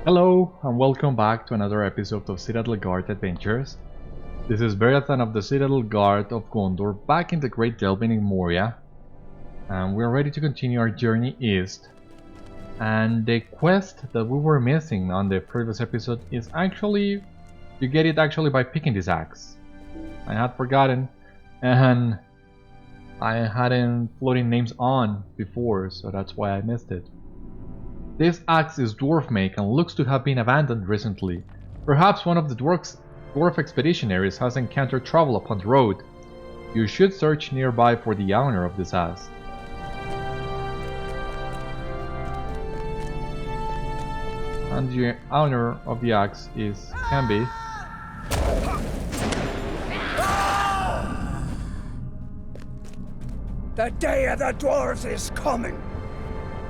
Hello and welcome back to another episode of Citadel Guard Adventures. This is Beriathan of the Citadel Guard of Gondor back in the Great Delvin in Moria. And we're ready to continue our journey east. And the quest that we were missing on the previous episode is actually... you get it actually by picking this axe. I had forgotten and I hadn't floating names on before, so that's why I missed it. This axe is dwarf make and looks to have been abandoned recently. Perhaps one of the dwarf expeditionaries has encountered trouble upon the road. You should search nearby for the owner of this axe. And the owner of the axe can be... The day of the dwarves is coming!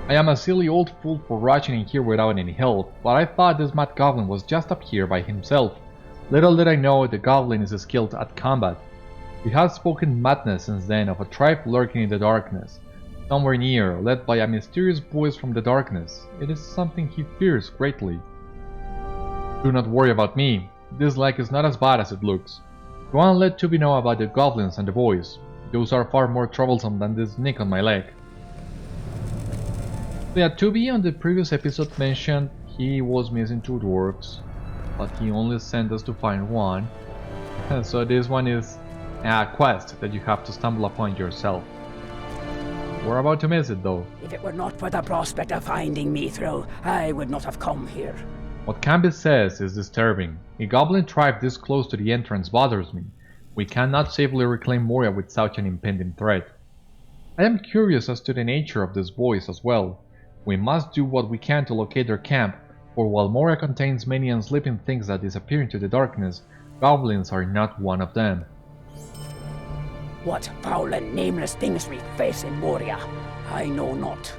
I am a silly old fool for rushing in here without any help, but I thought this mad goblin was just up here by himself. Little did I know the goblin is skilled at combat. He has spoken madness since then of a tribe lurking in the darkness, somewhere near, led by a mysterious voice from the darkness. It is something he fears greatly. Do not worry about me. This lake is not as bad as it looks. Go and let Tubi know about the goblins and the boys. Those are far more troublesome than this nick on my leg. Yeah, Tubi on the previous episode mentioned he was missing 2 dwarves, but he only sent us to find one. So this one is a quest that you have to stumble upon yourself. We're about to miss it though. If it were not for the prospect of finding me through, I would not have come here. What Camby says is disturbing. A goblin tribe this close to the entrance bothers me. We cannot safely reclaim Moria with such an impending threat. I am curious as to the nature of this voice as well. We must do what we can to locate their camp, for while Moria contains many unsleeping things that disappear into the darkness, goblins are not one of them. What foul and nameless things we face in Moria, I know not.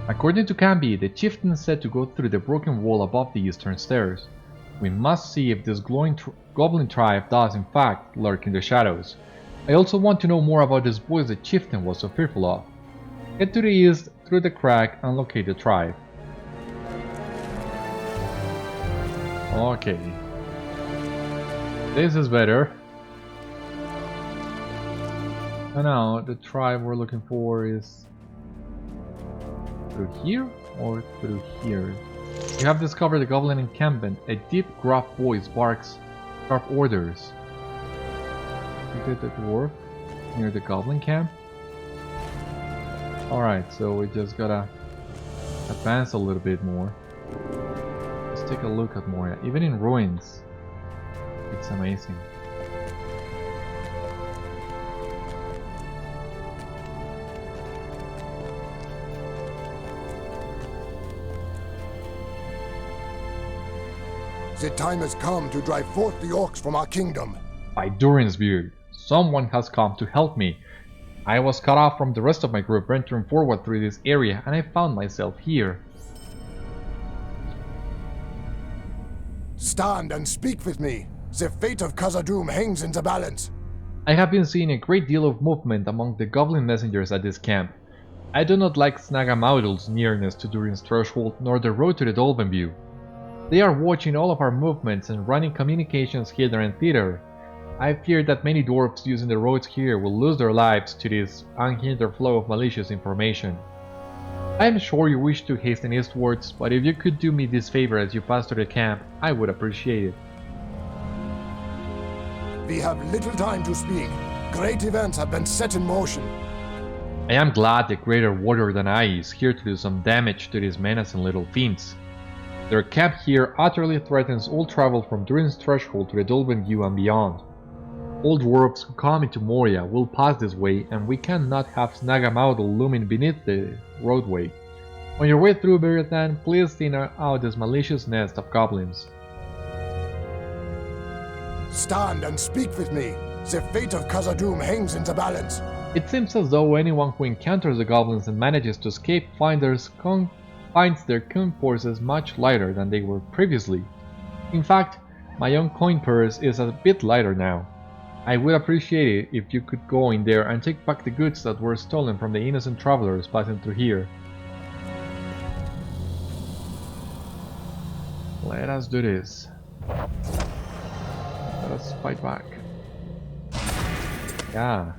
According to Camby, the chieftain said to go through the broken wall above the eastern stairs. We must see if this glowing goblin tribe does in fact lurk in the shadows. I also want to know more about this voice the chieftain was so fearful of. Head to the east, through the crack, and locate the tribe. Okay. This is better. And now, the tribe we're looking for is... through here or through here? You have discovered the goblin encampment. A deep, gruff voice barks sharp orders. You get the dwarf near the goblin camp? Alright, so we just gotta advance a little bit more. Let's take a look at Moria. Even in ruins, it's amazing. The time has come to drive forth the orcs from our kingdom. By Dolven-view, someone has come to help me. I was cut off from the rest of my group venturing forward through this area, and I found myself here. Stand and speak with me. The fate of Khazad-dûm hangs in the balance. I have been seeing a great deal of movement among the goblin messengers at this camp. I do not like Snaga-maudhul's nearness to Durin's threshold nor the road to the Dolven-view. They are watching all of our movements and running communications hither and thither. I fear that many dwarves using the roads here will lose their lives to this unhindered flow of malicious information. I am sure you wish to hasten eastwards, but if you could do me this favor as you pass through the camp, I would appreciate it. We have little time to speak. Great events have been set in motion. I am glad the greater warrior than I is here to do some damage to these menacing little fiends. Their camp here utterly threatens all travel from Durin's threshold to the Dolven-view and beyond. All dwarves who come into Moria will pass this way, and we cannot have Snaga-maudhul looming beneath the roadway. On your way through Beriathan, please thin out this malicious nest of goblins. Stand and speak with me. The fate of Khazad-dûm hangs in the balance. It seems as though anyone who encounters the goblins and manages to escape finds their coin forces much lighter than they were previously. In fact, my own coin purse is a bit lighter now. I would appreciate it if you could go in there and take back the goods that were stolen from the innocent travelers passing through here. Let us do this. Let us fight back. Yeah.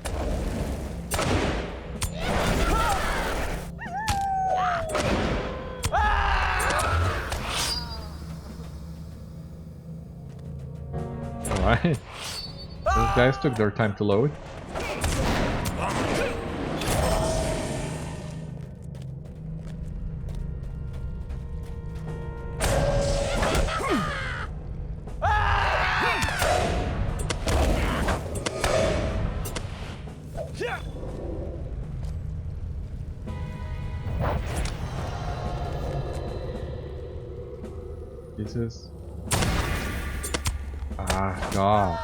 Alright. Those guys took their time to load. Jesus. Ah, God.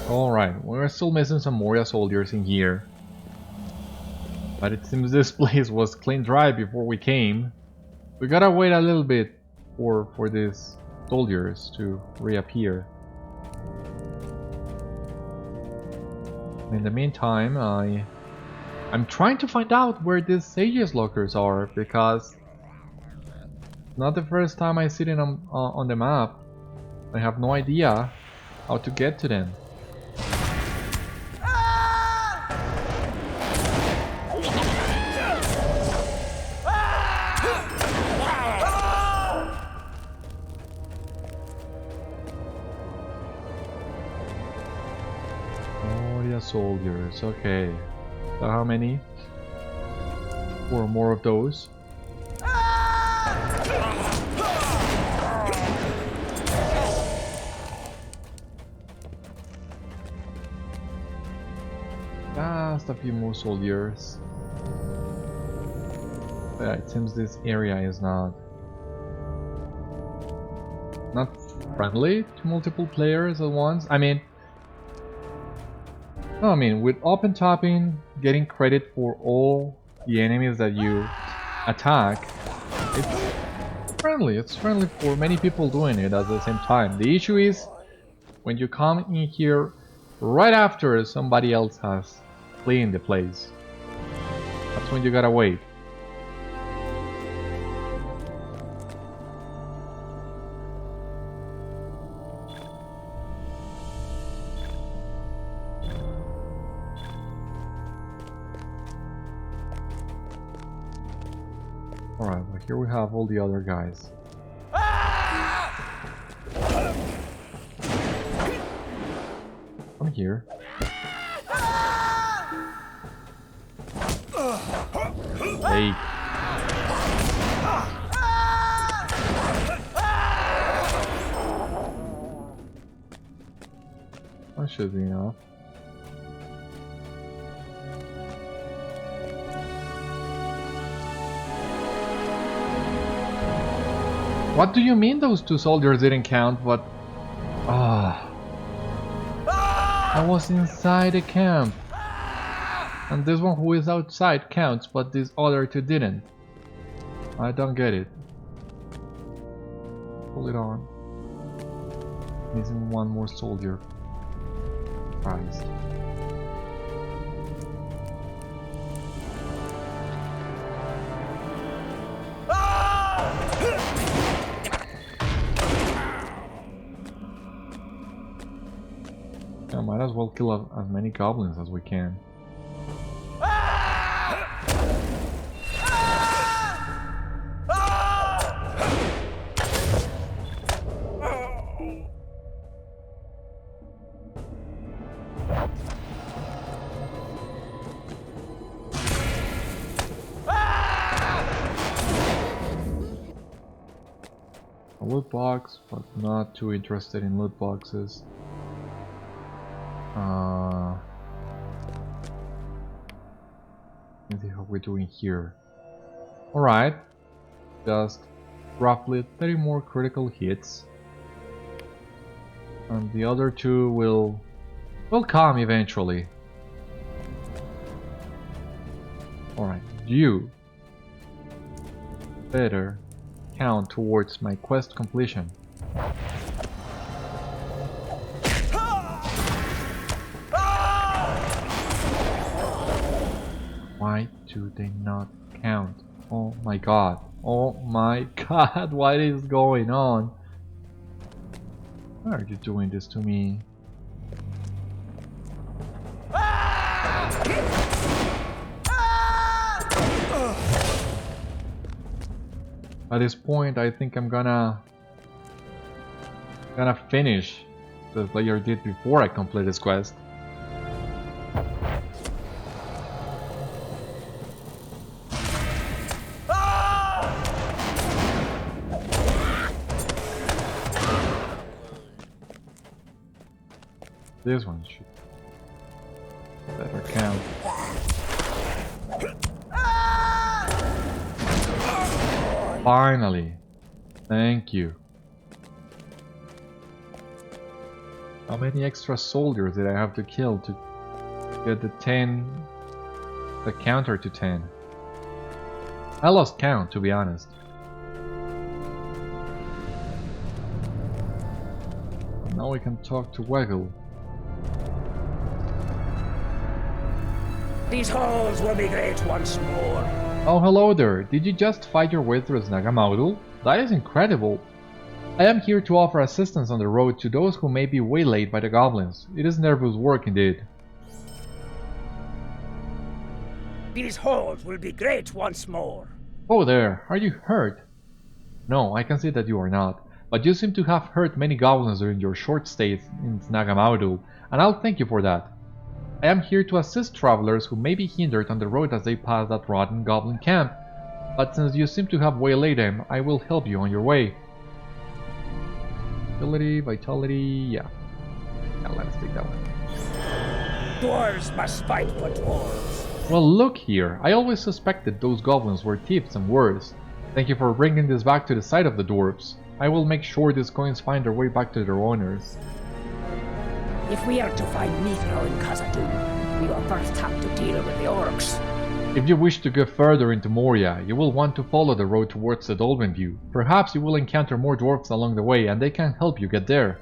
Alright, we're still missing some Moria soldiers in here. But it seems this place was clean dry before we came. We gotta wait a little bit for these soldiers to reappear. In the meantime, I'm trying to find out where these sages lockers are, because it's not the first time I see them on the map. I have no idea how to get to them. Soldiers, okay. So how many? 4 more of those. Just a few more soldiers. Yeah, it seems this area is not friendly to multiple players at once. I mean, with open tapping, getting credit for all the enemies that you attack, it's friendly. It's friendly for many people doing it at the same time. The issue is when you come in here right after somebody else has cleaned the place. That's when you gotta wait. Alright, well here we have all the other guys. Come here. Hey. That should be enough. What do you mean those 2 soldiers didn't count? But I was inside the camp, and this one who is outside counts, but these other 2 didn't. I don't get it. Pull it on. Missing 1 more soldier. Christ. Yeah, might as well kill as many goblins as we can. loot box, but not too interested in loot boxes. Let's see how we're doing here. Alright, just roughly 30 more critical hits. And the other two will come eventually. Alright, you better count towards my quest completion. Why do they not count? Oh my god. Oh my god, what is going on? Why are you doing this to me? At this point, I think I'm gonna finish the player did before I complete this quest. This one should better count. Finally! Thank you. How many extra soldiers did I have to kill to get the counter to 10? I lost count, to be honest. Now we can talk to Weggle. These halls will be great once more. Oh, hello there. Did you just fight your way through Snaga-maudhul? That is incredible. I am here to offer assistance on the road to those who may be waylaid by the goblins. It is nervous work indeed. These halls will be great once more. Oh there, are you hurt? No, I can see that you are not. But you seem to have hurt many goblins during your short stay in Snaga-maudhul, and I'll thank you for that. I am here to assist travelers who may be hindered on the road as they pass that rotten goblin camp. But since you seem to have waylaid them, I will help you on your way. Vitality, yeah. Yeah, let's take that one. Dwarves must fight for dwarves. Well, look here. I always suspected those goblins were thieves and worse. Thank you for bringing this back to the side of the dwarves. I will make sure these coins find their way back to their owners. If we are to find Mithril in Khazad-dûm, we will first have to deal with the orcs. If you wish to go further into Moria, you will want to follow the road towards the Dolven-view. Perhaps you will encounter more dwarves along the way and they can help you get there.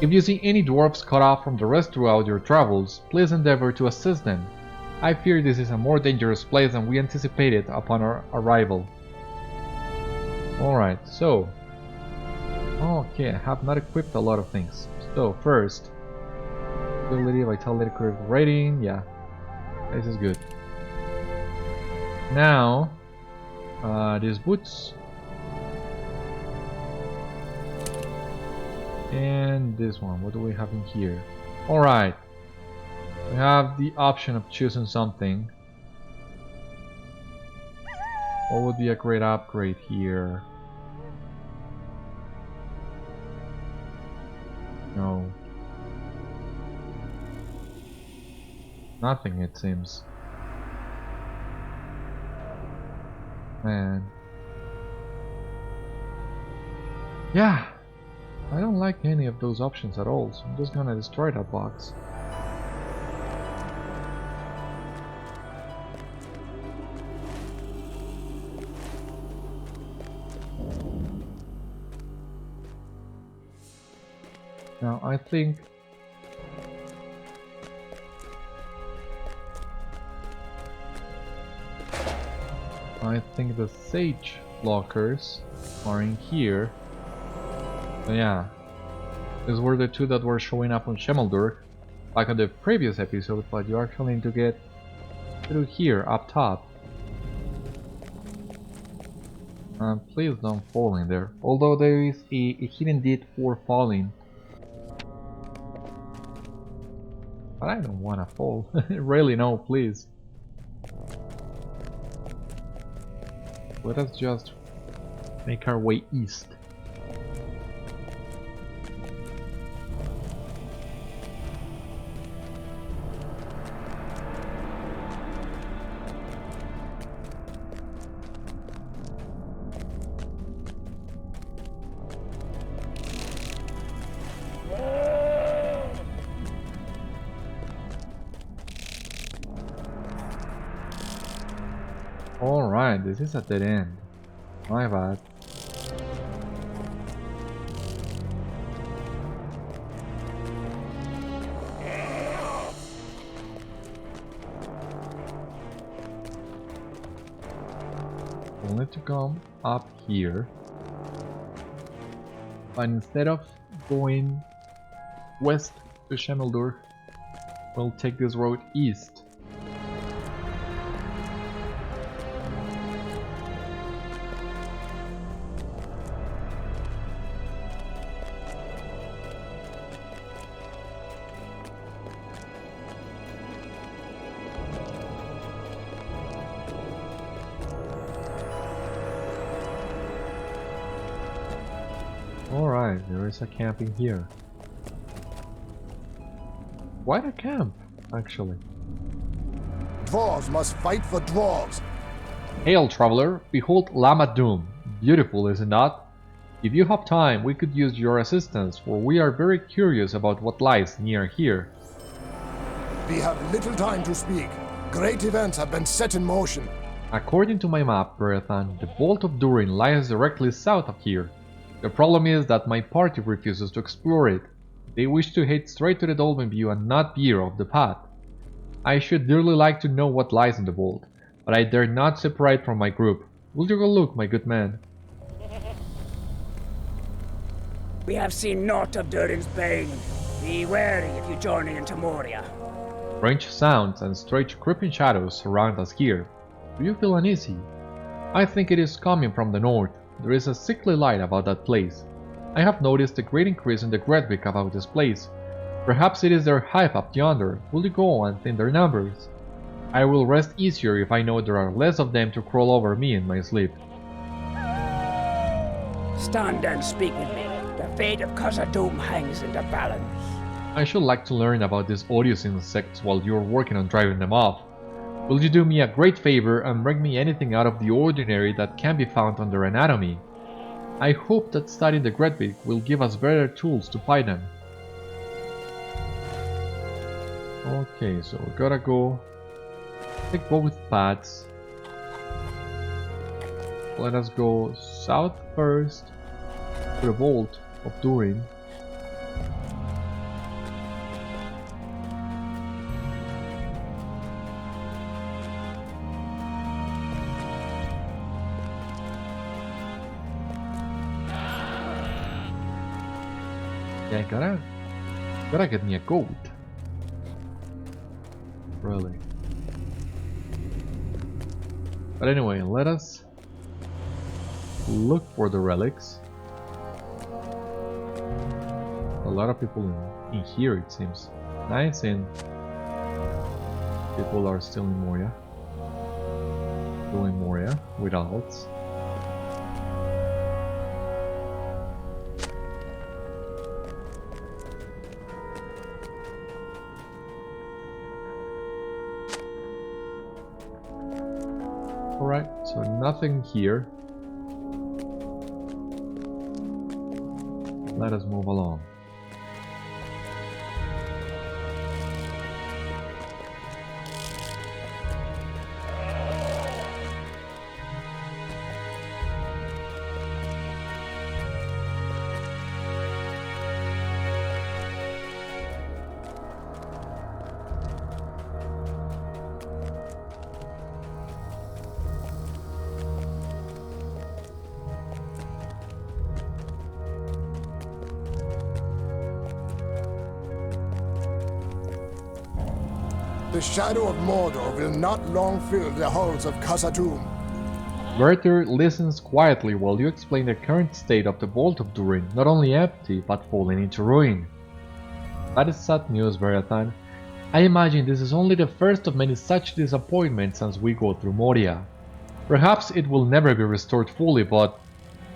If you see any dwarves cut off from the rest throughout your travels, please endeavor to assist them. I fear this is a more dangerous place than we anticipated upon our arrival. Alright, so... okay, I have not equipped a lot of things. So, first... ability, vitality, critical rating, yeah. This is good. Now... these boots. And this one, what do we have in here? Alright. We have the option of choosing something. What would be a great upgrade here? No. Nothing, it seems. Man. Yeah. I don't like any of those options at all, so I'm just gonna destroy that box. Now I think the sage blockers are in here. So yeah, these were the two that were showing up on Shemeldurk back on the previous episode, but you actually need to get through here up top. And please don't fall in there, although there is a hidden deed for falling. But I don't wanna fall. Really, no, please. Let us just make our way east. Alright, this is a dead end. My bad. We'll need to come up here. But instead of going west to Shemeldur, we'll take this road east. Alright, there is a camp in here. Quite a camp, actually. Dwarves must fight for dwarves. Hail, traveler! Behold Lamab-dum. Beautiful, is it not? If you have time, we could use your assistance, for we are very curious about what lies near here. We have little time to speak. Great events have been set in motion. According to my map, Beriathan, the Vault of Durin lies directly south of here. The problem is that my party refuses to explore it. They wish to head straight to the Dolven-view and not veer off the path. I should dearly like to know what lies in the vault, but I dare not separate from my group. Will you go look, my good man? We have seen naught of Durin's bane. Be wary if you journey into Moria. Strange sounds and strange creeping shadows surround us here. Do you feel uneasy? I think it is coming from the north. There is a sickly light about that place. I have noticed a great increase in the Gretwick about this place. Perhaps it is their hive up yonder. Will you go and thin their numbers? I will rest easier if I know there are less of them to crawl over me in my sleep. Stand and speak with me. The fate of Khazad-dûm hangs in the balance. I should like to learn about these odious insects while you are working on driving them off. Will you do me a great favor and bring me anything out of the ordinary that can be found on their anatomy? I hope that studying the Gretwick will give us better tools to fight them. Okay, so we gotta go take both paths. Let us go south first to the Vault of Durin. Yeah, gotta get me a goat. Really. But anyway, let us look for the relics. A lot of people in here, it seems. Nice, and people are still in Moria. Doing Moria with alts. Alright, so nothing here. Let us move along. The shadow of Mordor will not long fill the halls of Khazad-dûm. Werther listens quietly while you explain the current state of the Vault of Durin, not only empty, but falling into ruin. That is sad news, Beriathan. I imagine this is only the first of many such disappointments as we go through Moria. Perhaps it will never be restored fully, but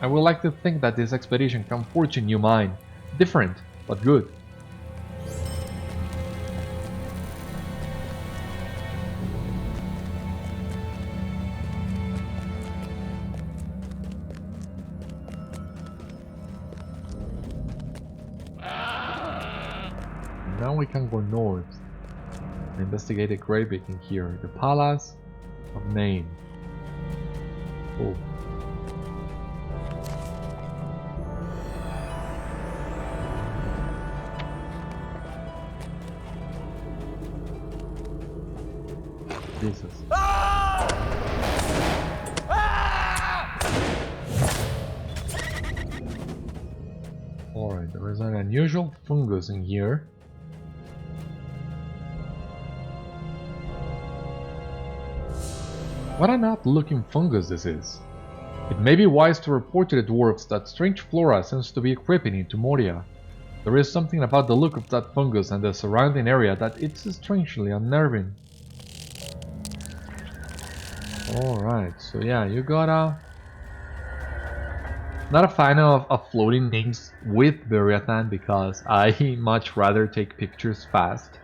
I would like to think that this expedition can forge a new mine. Different, but good. Now we can go north and investigate the Gravik in here, the Palace of Nain. Oh. Jesus. Alright, there is an unusual fungus in here. What an odd-looking fungus this is. It may be wise to report to the dwarves that strange flora seems to be creeping into Moria. There is something about the look of that fungus and the surrounding area that it's strangely unnerving. Alright, so yeah, you gotta... Not a fan of floating things with Beriathan because I much rather take pictures fast.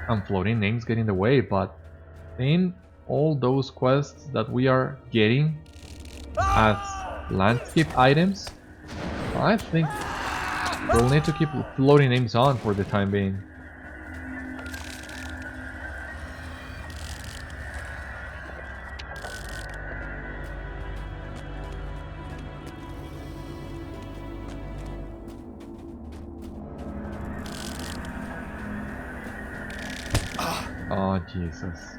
And floating things get in the way, but in all those quests that we are getting as landscape items, I think we'll need to keep floating names on for the time being. Oh, Jesus.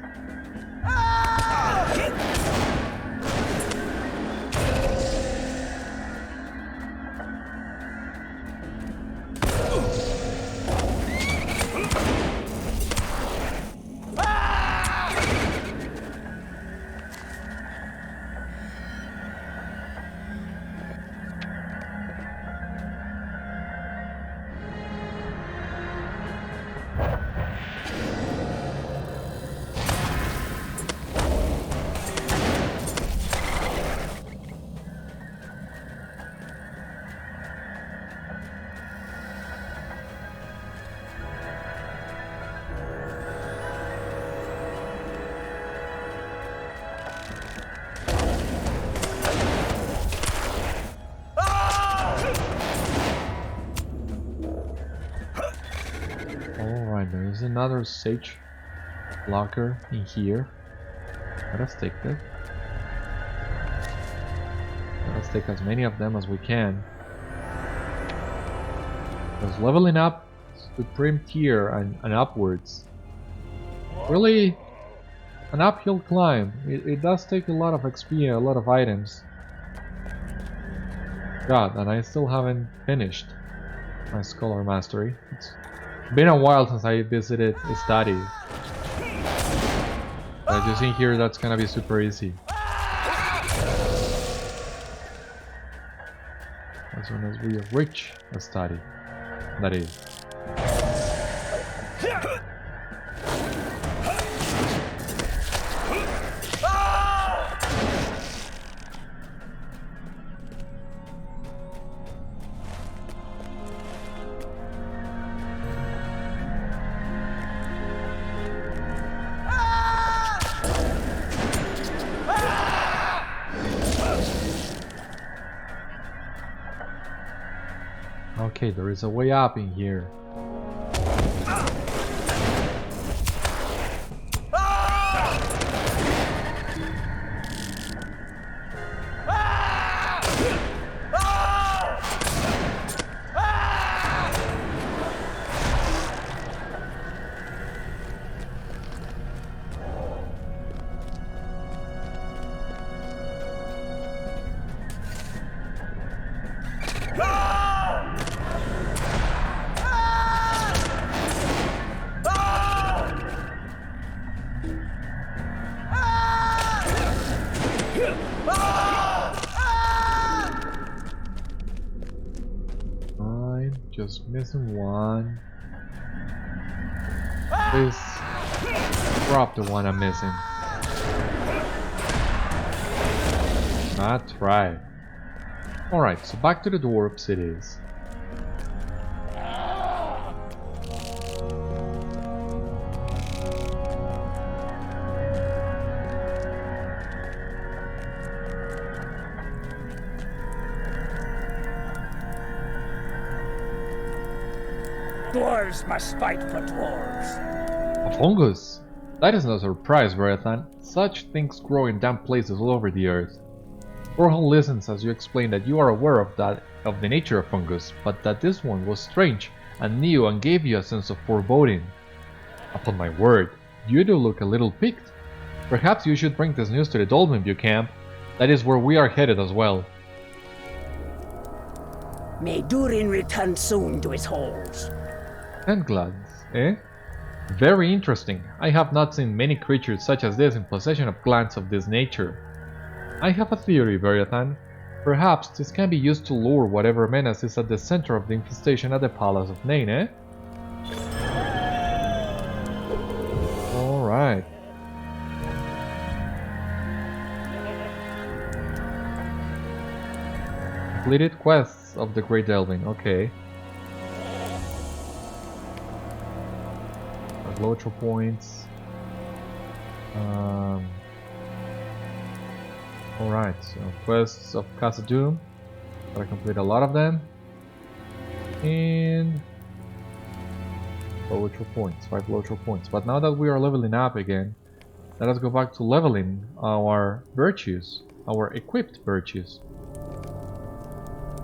There's another sage blocker in here. Let us take that. Let us take as many of them as we can. Because leveling up Supreme Tier and upwards, really an uphill climb. It does take a lot of XP, a lot of items. God, and I still haven't finished my Scholar Mastery. It's been a while since I visited a study. As you see here, that's gonna be super easy. As soon as we reach a study, that is. Okay, there is a way up in here. Just missing one. Please drop the one I'm missing. That's right. Alright, so back to the dwarf cities. Dwarves must fight for dwarves. A fungus? That is no surprise, Beriathan. Such things grow in damp places all over the earth. Orhol listens as you explain that you are aware of the nature of fungus, but that this one was strange and new and gave you a sense of foreboding. Upon my word, you do look a little piqued. Perhaps you should bring this news to the Dolven-view camp. That is where we are headed as well. May Durin return soon to his halls. Handglads, eh? Very interesting. I have not seen many creatures such as this in possession of glands of this nature. I have a theory, Beriathan. Perhaps this can be used to lure whatever menace is at the center of the infestation at the Palace of Nain, eh? Alright. Completed quests of the Great Delving, okay. LOTRO points. Alright, so quests of Khazad-dûm. Gotta complete a lot of them. And LOTRO points, 5 LOTRO points. But now that we are leveling up again, let us go back to leveling our virtues, our equipped virtues.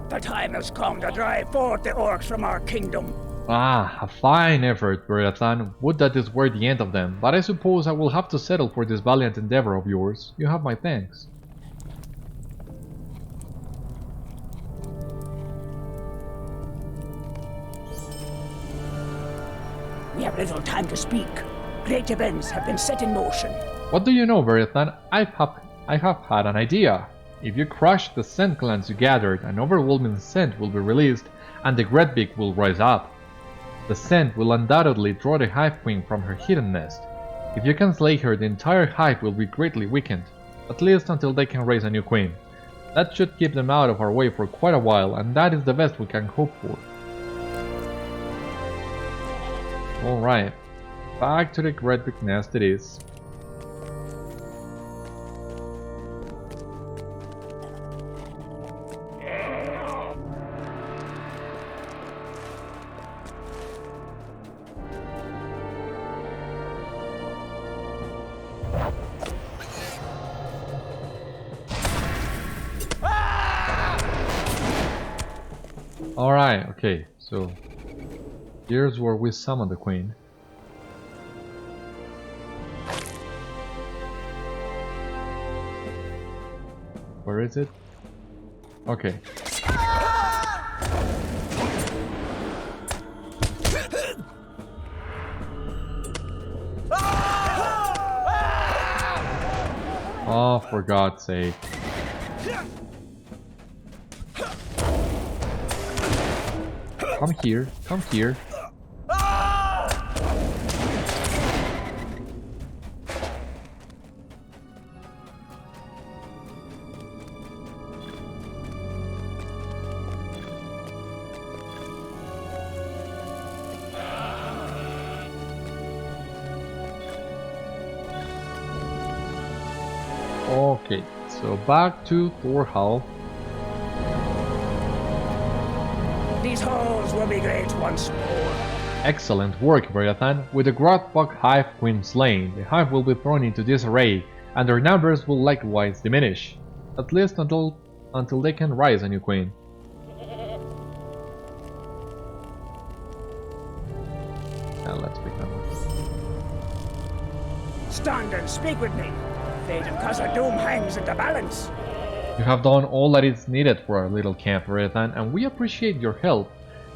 The time has come to drive forth the orcs from our kingdom. Ah, a fine effort, Beriathan. Would that this were the end of them, but I suppose I will have to settle for this valiant endeavor of yours. You have my thanks. We have little time to speak. Great events have been set in motion. What do you know, Beriathan? I have had an idea. If you crush the scent glands you gathered, an overwhelming scent will be released, and the Greatbeak will rise up. The scent will undoubtedly draw the Hive Queen from her hidden nest. If you can slay her, the entire hive will be greatly weakened, at least until they can raise a new queen. That should keep them out of our way for quite a while, and that is the best we can hope for. Alright, back to the Greatbeak nest it is. Alright, okay, so here's where we summon the queen. Where is it? Okay. Oh, for God's sake. Come here, come here. Okay, so back to Thorhall. These halls will be great once more. Excellent work, Beriathan. With the Grothbog Hive Queen slain, the hive will be thrown into disarray, and their numbers will likewise diminish, at least until they can rise a new queen. Now let's become. Stand and speak with me. Fate of Khazad-dûm hangs in the balance. You have done all that is needed for our little camp, Beriathan, and we appreciate your help.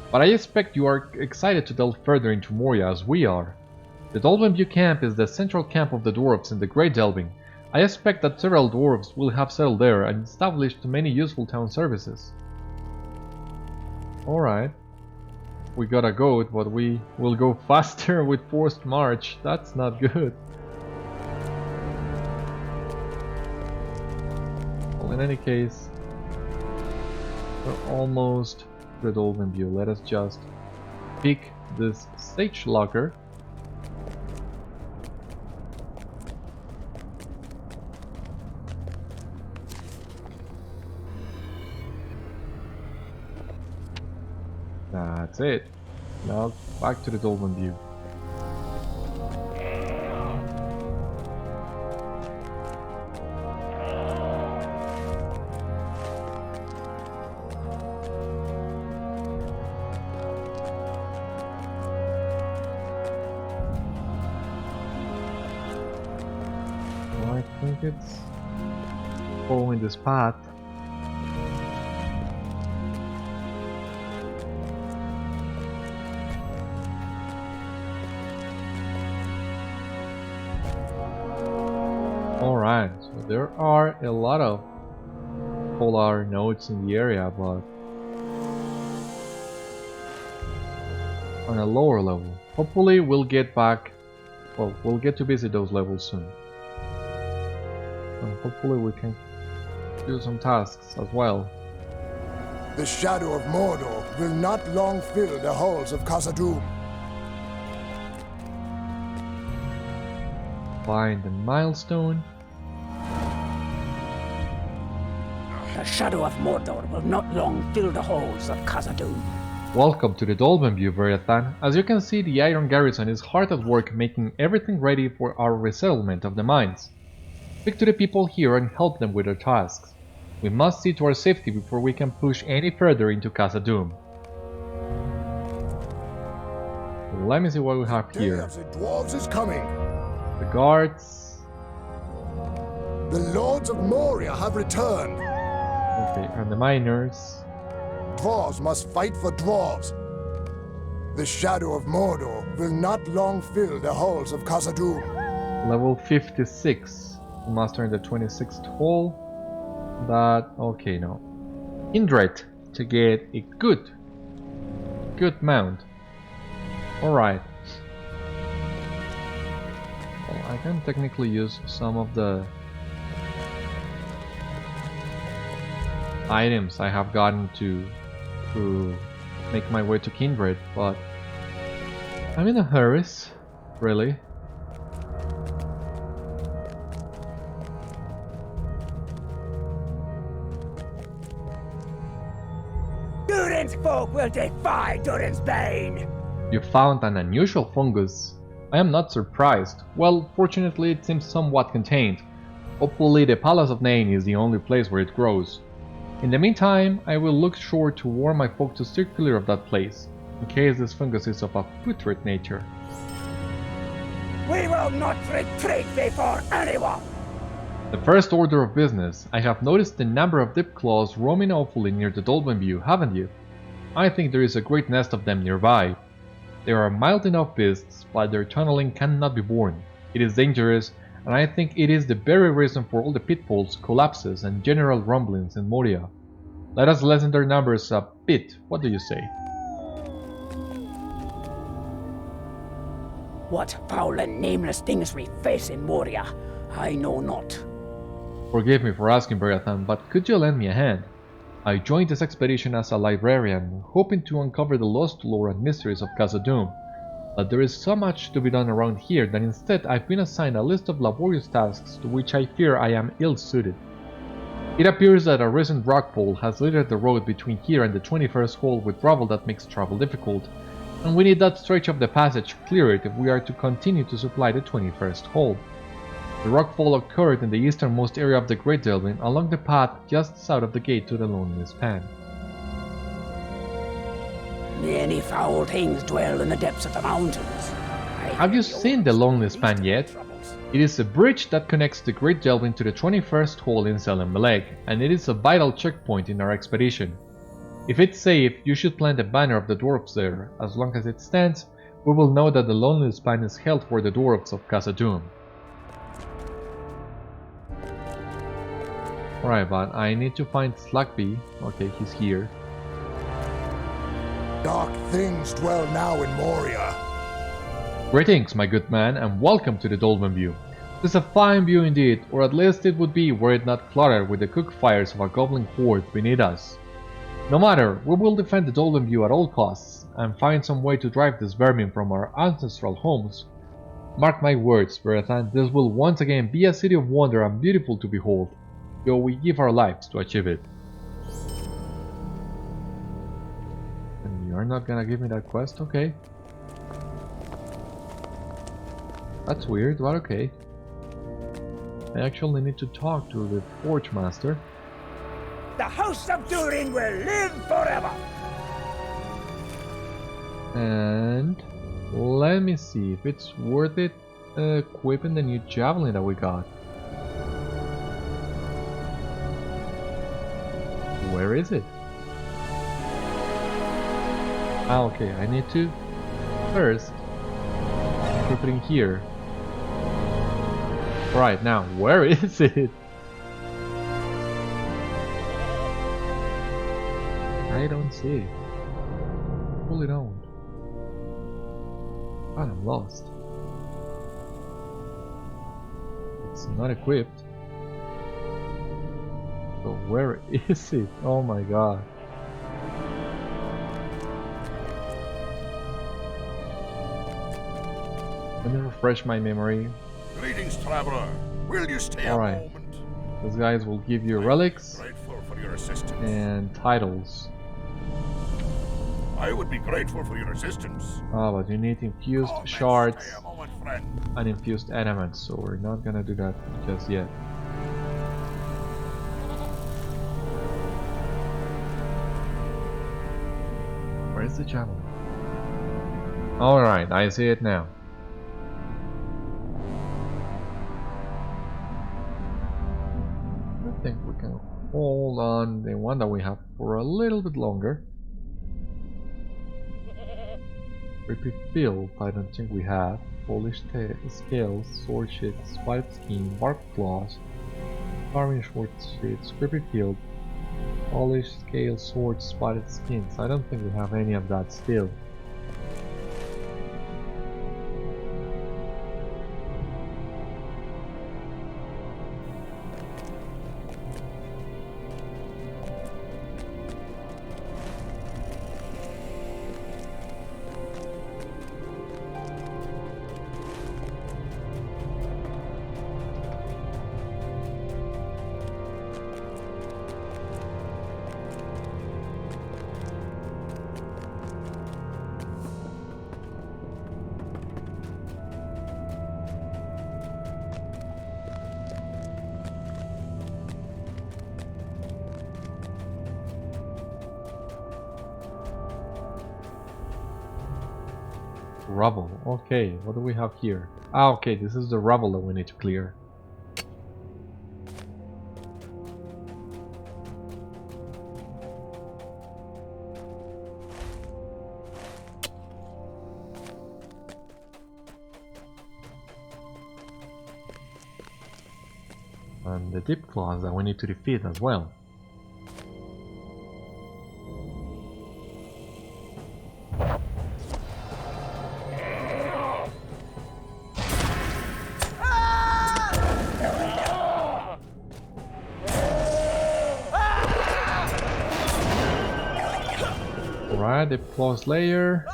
But I expect you are excited to delve further into Moria as we are. The Dolven-view camp is the central camp of the Dwarves in the Great Delving. I expect that several Dwarves will have settled there and established many useful town services. Alright. We got a goat, but we will go faster with forced march. That's not good. Well, in any case, we're almost to the Dolven-view. Let us just pick this stage locker. That's it. Now back to the Dolven-view. think it's following this path. Alright, so there are a lot of polar nodes in the area, but on a lower level. Hopefully we'll get back, well, we'll get to visit those levels soon. And hopefully we can do some tasks as well. The shadow of Mordor will not long fill the halls of Khazad-dûm. Find the milestone. The shadow of Mordor will not long fill the halls of Khazad-dûm. Welcome to the Dolven-view, Beriathan. As you can see, the Iron Garrison is hard at work making everything ready for our resettlement of the mines. Speak to the people here and help them with their tasks. We must see to our safety before we can push any further into Khazad-dûm. Let me see what we have Day here. of the Dwarves is coming. The guards. The Lords of Moria have returned. Okay, and the miners. Dwarves must fight for dwarves. The shadow of Mordor will not long fill the halls of Khazad-dûm. Level 56. Mastering the 26th hole. That, okay, no. Indred to get a good mount. Alright. Well, I can technically use some of the items I have gotten to make my way to Kindred, but I'm in a hurry, really. Durin's folk will defy Durin's bane! You found an unusual fungus. I am not surprised. Well, fortunately it seems somewhat contained. Hopefully the Palace of Nain is the only place where it grows. In the meantime, I will look sure to warn my folk to steer clear of that place, in case this fungus is of a putrid nature. We will not retreat before anyone! The first order of business. I have noticed the number of dip claws roaming awfully near the Dolven-view, haven't you? I think there is a great nest of them nearby. They are mild enough beasts, but their tunneling cannot be borne. It is dangerous, and I think it is the very reason for all the pitfalls, collapses, and general rumblings in Moria. Let us lessen their numbers a bit, what do you say? What foul and nameless things we face in Moria, I know not. Forgive me for asking, Beriathan, but could you lend me a hand? I joined this expedition as a librarian, hoping to uncover the lost lore and mysteries of Khazad-dûm. But there is so much to be done around here that instead I've been assigned a list of laborious tasks to which I fear I am ill-suited. It appears that a recent rockfall has littered the road between here and the 21st hole with rubble that makes travel difficult, and we need that stretch of the passage cleared if we are to continue to supply the 21st hole. The rockfall occurred in the easternmost area of the Great Delvin, along the path just south of the gate to the Lonely Span. Many foul things dwell in the depths of the mountains. Have you seen the Lonely Span yet? It is a bridge that connects the Great Delvin to the 21st hole in Zelem-melek, and it is a vital checkpoint in our expedition. If it's safe, you should plant a banner of the Dwarves there. As long as it stands, we will know that the Lonely Span is held for the Dwarves of Khazad-dûm. Alright, but I need to find Slavgi. Okay, he's here. Dark things dwell now in Moria. Greetings, my good man, and welcome to the Dolven-view. It is a fine view indeed, or at least it would be were it not cluttered with the cook fires of a goblin horde beneath us. No matter, we will defend the Dolven-view at all costs, and find some way to drive this vermin from our ancestral homes. Mark my words, Beriathan, this will once again be a city of wonder and beautiful to behold, though we give our lives to achieve it. And you're not gonna give me that quest? Okay. That's weird, but okay. I actually need to talk to the Forge Master. The House of Durin will live forever! And let me see if it's worth it equipping the new javelin that we got. where is it? Ah, okay, I need to first put it in here. Right, now, where is it? I don't see it. Fully don't. God, I'm lost. It's not equipped. So where is it? Oh my god. Let me refresh my memory. Greetings, traveler. Will you stay a Alright. moment? Those guys will give you relics Grateful for your assistance. and titles. I would be grateful for your assistance. Ah, but you need infused Oh, shards stay a moment, friend. and infused elements, so we're not gonna do that just yet. Where's the javelin? Alright, I see it now. I think we can hold on the one that we have for a little bit longer. Repeat field, I don't think we have. Polished scales, sword sheet, spiked skin, bark claws, carving sword sheet, repeat field, polished scales, sword, spotted skins. I don't think we have any of that still. Rubble. Okay, what do we have here? Ah, okay, this is the rubble that we need to clear. And the deep claws that we need to defeat as well. Alright, the claws layer.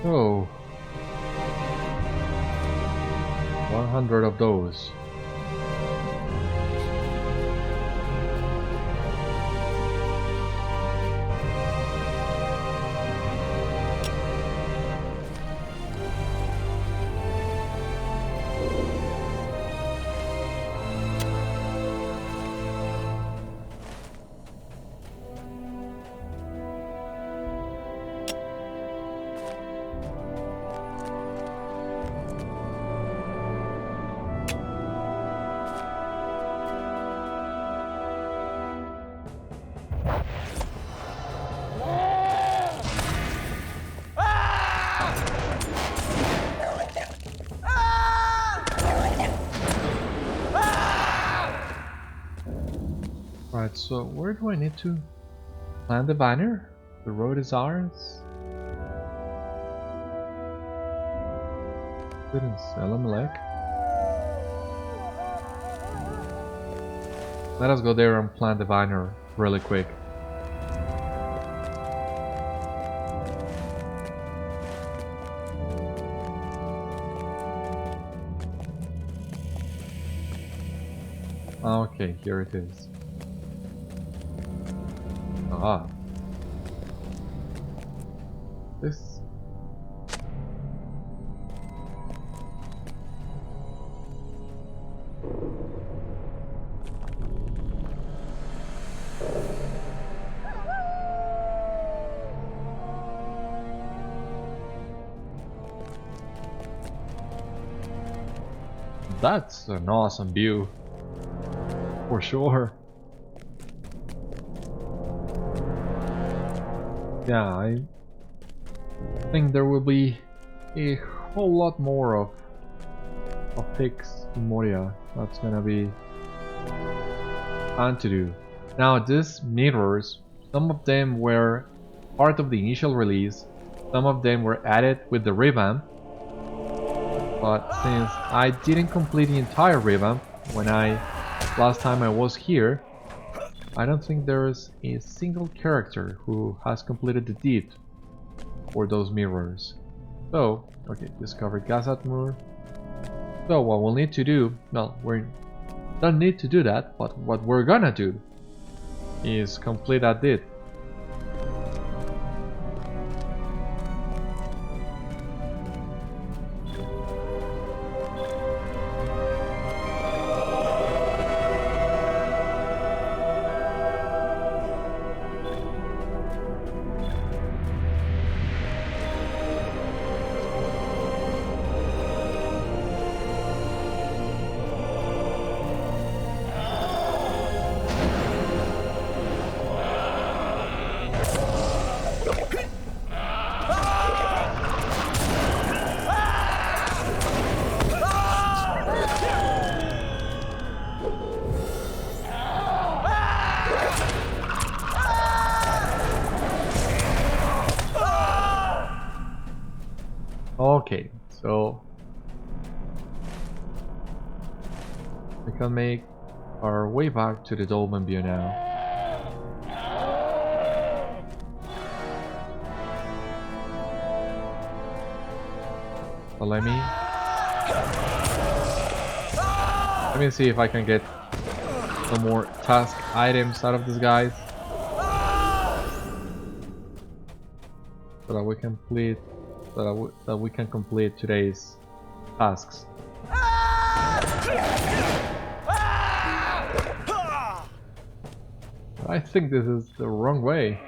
Oh, 100 of those. Right, so where do I need to plant the banner? The road is ours. Good in Zelem-melek. Let us go there and plant the banner really quick. Okay, here it is. Ah. This. that's an awesome view. For sure. Yeah, I think there will be a whole lot more of pigs in Moria. That's gonna be fun to do. Now these mirrors, some of them were part of the initial release, some of them were added with the revamp, but since I didn't complete the entire revamp when last time I was here, I don't think there's a single character who has completed the deed for those mirrors. So, okay, discovered Gazatmur. So what we'll need to do, well, we don't need to do that, but what we're gonna do is complete that deed. Okay, so we can make our way back to the Dolven-view now. So let me see if I can get some more task items out of these guys, so that we can complete that we can complete today's tasks. I think this is the wrong way.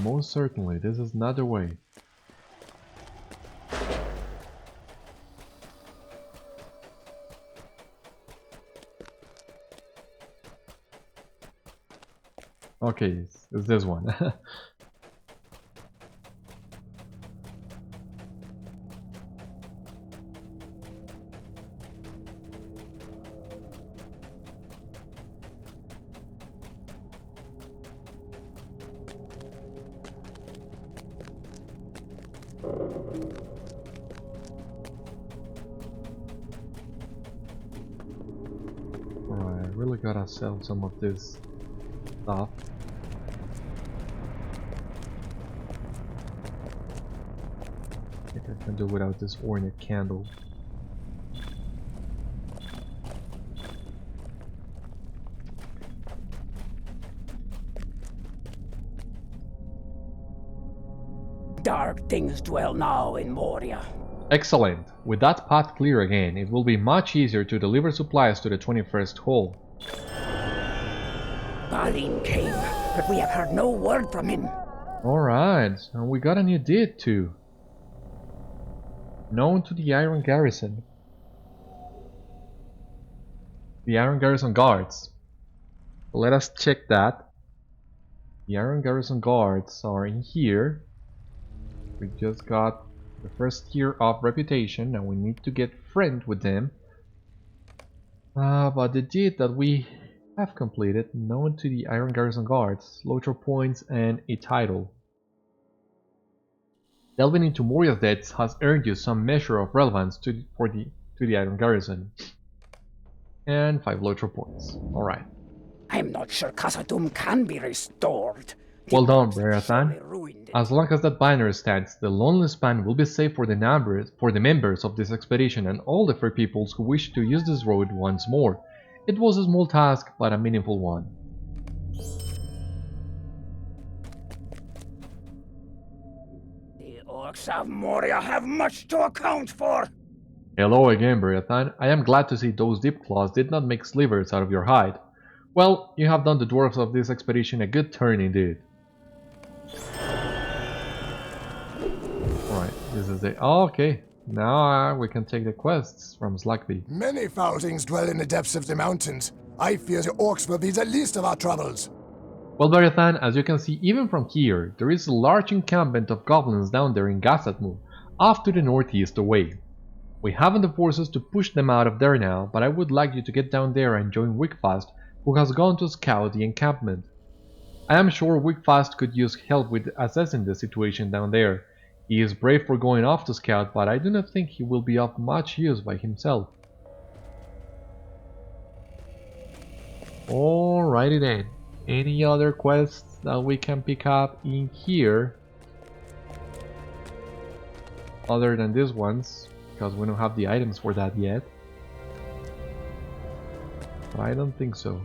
Most certainly, this is not the way. Okay, it's this one. Alright, I really gotta sell some of this stuff. I think I can do without this ornate candle. Dark things dwell now in Moria. Excellent! With that path clear again, it will be much easier to deliver supplies to the 21st hall. Balin came, but we have heard no word from him. Alright, and we got a new deed too. Known to the Iron Garrison. The Iron Garrison Guards. Let us check that. The Iron Garrison Guards are in here. We just got the first tier of reputation and we need to get friend with them. But the deed that we have completed, known to the Iron Garrison Guards, LOTRO points and a title. Delving into Moria's debts has earned you some measure of relevance to the Iron Garrison. And 5 LOTRO points. Alright. I'm not sure Khazad-dûm can be restored. Well done, Beriathan. As long as that banner stands, the Lonely Span will be safe for the members of this expedition and all the free peoples who wish to use this road once more. It was a small task, but a meaningful one. The orcs of Moria have much to account for. Hello again, Beriathan. I am glad to see those deep claws did not make slivers out of your hide. Well, you have done the dwarves of this expedition a good turn indeed. This is the... Oh, okay. Now we can take the quests from Slavgi. Many foul things dwell in the depths of the mountains. I fear the orcs will be the least of our troubles. Well, Beriathan, as you can see even from here, there is a large encampment of goblins down there in Gazatmul, off to the northeast away. We haven't the forces to push them out of there now, but I would like you to get down there and join Wickfast, who has gone to scout the encampment. I am sure Wickfast could use help with assessing the situation down there. He is brave for going off to scout, but I do not think he will be of much use by himself. Alrighty then. Any other quests that we can pick up in here? Other than these ones, because we don't have the items for that yet. But I don't think so.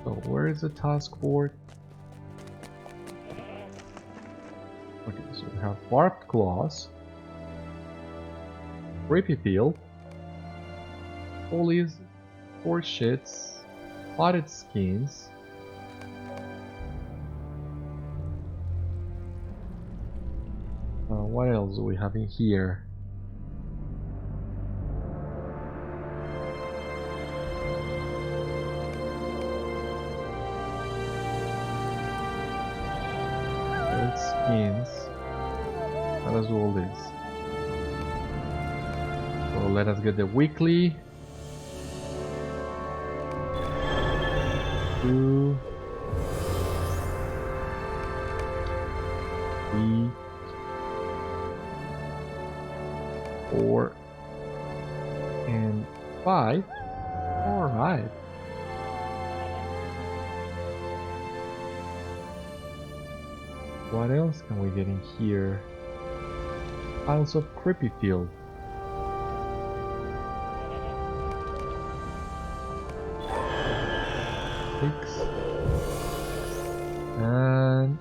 So where is the task board? Okay, so we have barbed claws, creepy field, pulleys, horse shits, potted skins, what else do we have in here? Skins. Let us do all this. So let us get the weekly. 2, 3, 4, and 5. Alright. What else can we get in here? Piles of creepy field. Six. And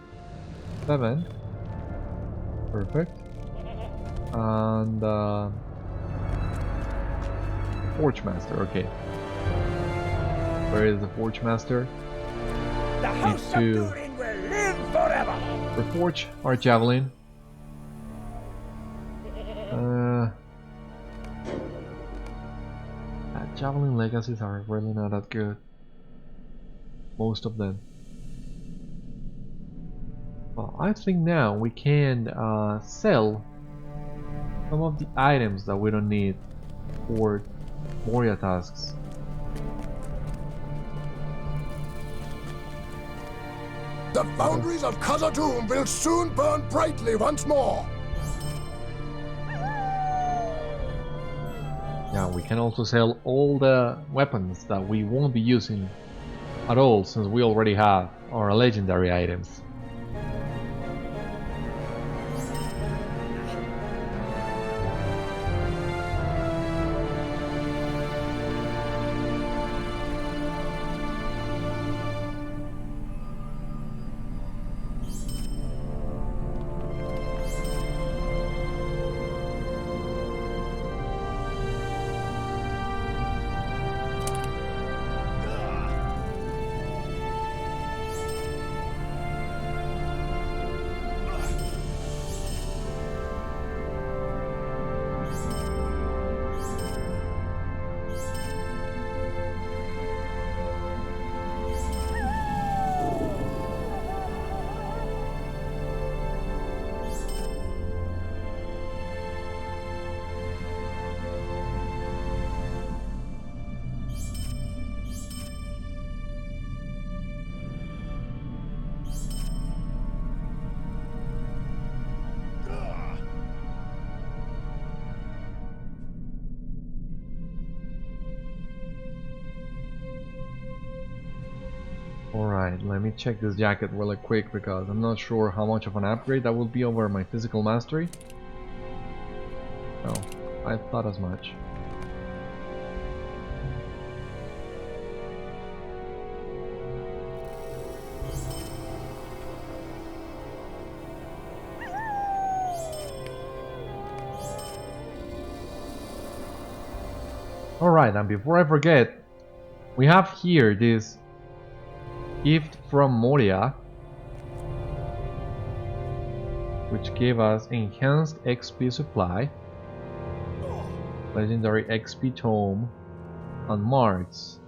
7. Perfect. And Forge Master, okay. Where is the Forge Master? The House of Durin will live forever! Reforge our javelin. Javelin legacies are really not that good. Most of them. Well, I think now we can sell some of the items that we don't need for Moria tasks. The foundries of Khazad-dûm will soon burn brightly once more. Yeah, we can also sell all the weapons that we won't be using at all, since we already have our legendary items. Alright, let me check this jacket really quick because I'm not sure how much of an upgrade that will be over my physical mastery. Oh, I thought as much. Alright, and before I forget, we have here this gift from Moria, which gave us enhanced XP supply, legendary XP tome, and marks.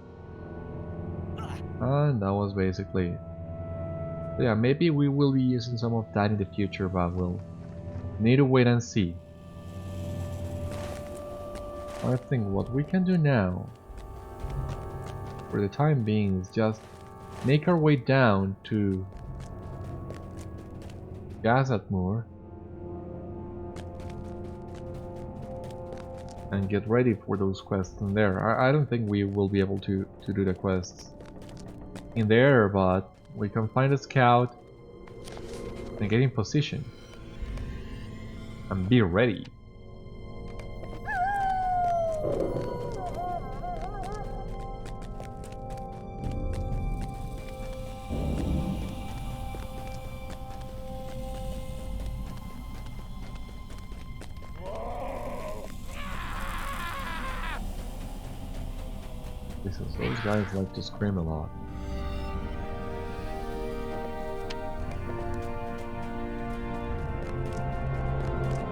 And that was basically it. So yeah, maybe we will be using some of that in the future, but we'll need to wait and see. I think what we can do now, for the time being, is just make our way down to Khazad-dûm and get ready for those quests in there. I don't think we will be able to do the quests in there, but we can find a scout and get in position and be ready. Those guys like to scream a lot.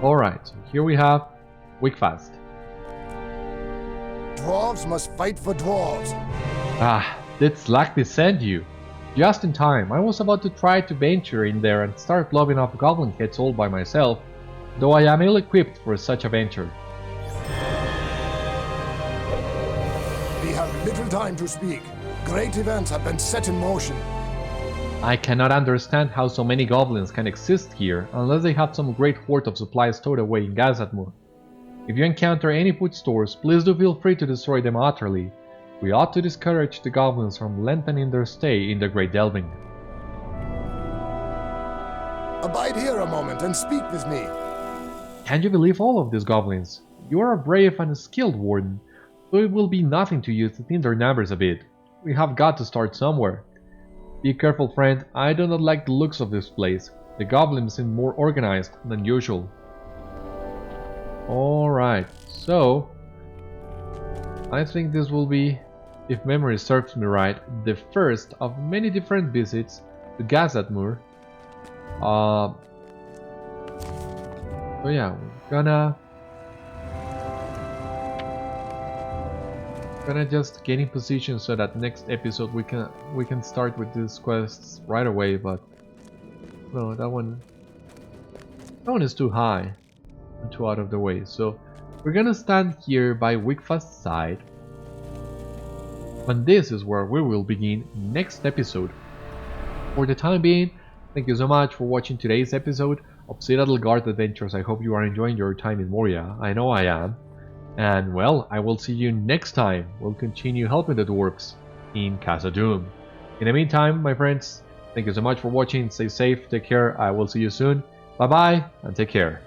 Alright, so here we have Wickfast. Dwarves must fight for dwarves. Ah, did Slavgi send you? Just in time. I was about to try to venture in there and start blowing up goblin heads all by myself, though I am ill-equipped for such a venture. We have little time to speak. Great events have been set in motion. I cannot understand how so many goblins can exist here unless they have some great hoard of supplies stowed away in Khazad-dûm. If you encounter any food stores, please do feel free to destroy them utterly. We ought to discourage the goblins from lengthening their stay in the Great Delving. Abide here a moment and speak with me. Can you believe all of these goblins? You are a brave and skilled warden, so it will be nothing to you to thin their numbers a bit. We have got to start somewhere. Be careful, friend, I do not like the looks of this place. The goblins seem more organized than usual. Alright, so I think this will be, if memory serves me right, the first of many different visits to Khazad-dûm. So yeah, we're gonna just get in position so that next episode we can start with these quests right away, but no, that one is too high and too out of the way. So we're gonna stand here by Wickfast's side, and this is where we will begin next episode. For the time being, thank you so much for watching today's episode of Citadel Guard Adventures. I hope you are enjoying your time in Moria. I know I am. And well, I will see you next time. We'll continue helping the dwarves in Khazad-dûm. In the meantime, my friends, thank you so much for watching. Stay safe, take care. I will see you soon. Bye bye, and take care.